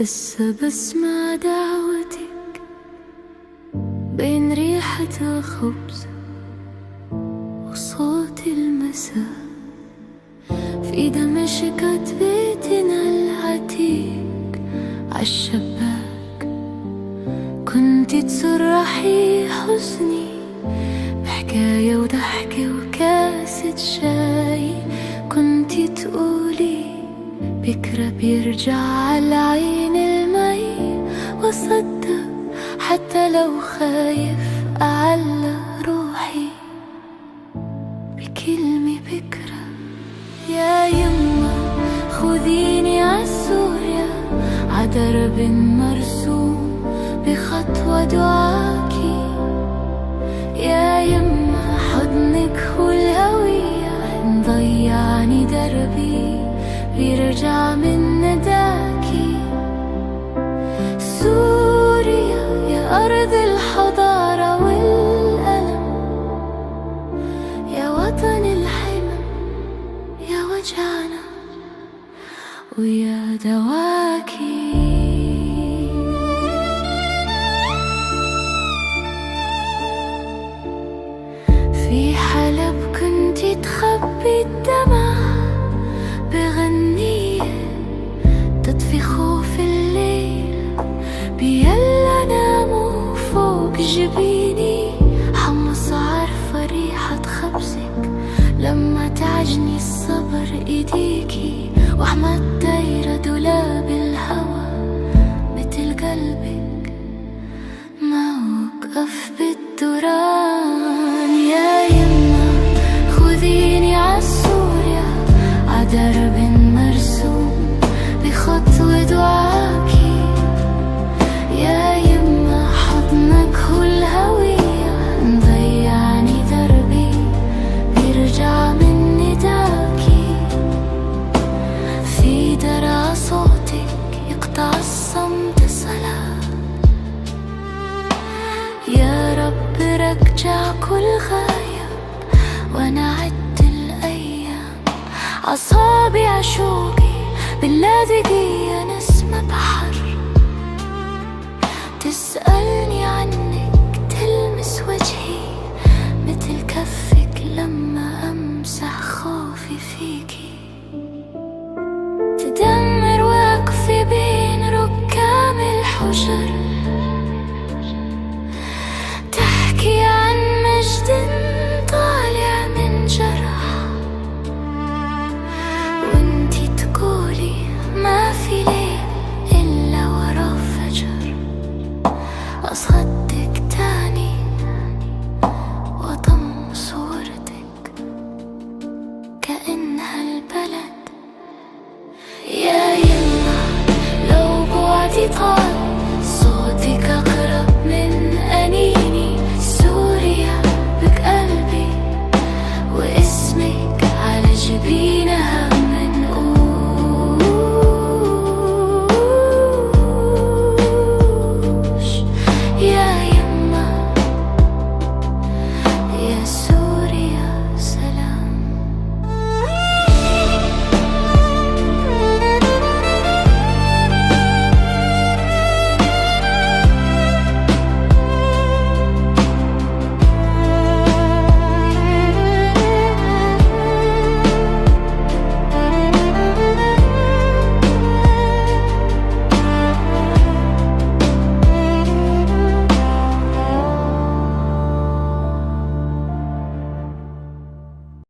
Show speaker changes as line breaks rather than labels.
لسه بسمع دعوتك بين ريحة الخبز وصوت المساء في دمشق بيتنا العتيق عالشباك. كنتي تسرحي حزني بحكاية وضحكة وكاسة شاي. كنتي تقولي بكرة بيرجع عالعين المي، وصدق حتى لو خايف أعلى روحي بكلمة بكرة. يا يما خذيني عالسوريا عدرب مرسوم بخطوة دعاكي. يا يما حضنك هو الهوية، مضيعني دربي بيرجع من نداكي. سوريا يا أرض الحضارة والألم، يا وطن الحلم، يا وجعنا ويا دواكي. في حلب كنتي تخبي الدمع بغنية تطفي خوف الليل، بيلا ناموا فوق جبيني. حمص عارفة ريحة خبزك لما تعجني الصبر ايديكي، واحمد دايرة دولاب الهوى مثل قلبك ما وقف بالدوران. يا يما خذيني عالسوريا عدرب مرسوم بخطوة دعاكي. يا يما حضنك هو الهوية، مضيعني دربي بيرجع من نداكي. في درع صوتك يقطع الصمت صلاة. يا رب رجع كل غايب وانا عد الايام. أصابع شوقي باللاذقية نسمة بحر، تسألني عنك تلمس وجهي مثل كفك لما أمسح خوفي فيكي. تدمر وقفي بين ركام الحجر، تحكي عن مجد طالع من جرح، وانتي تقولي ما في ليل إلا ورا فجر. أصدق تاني وأضم صورتك كأنها البلد. يا يما لو بعدي طال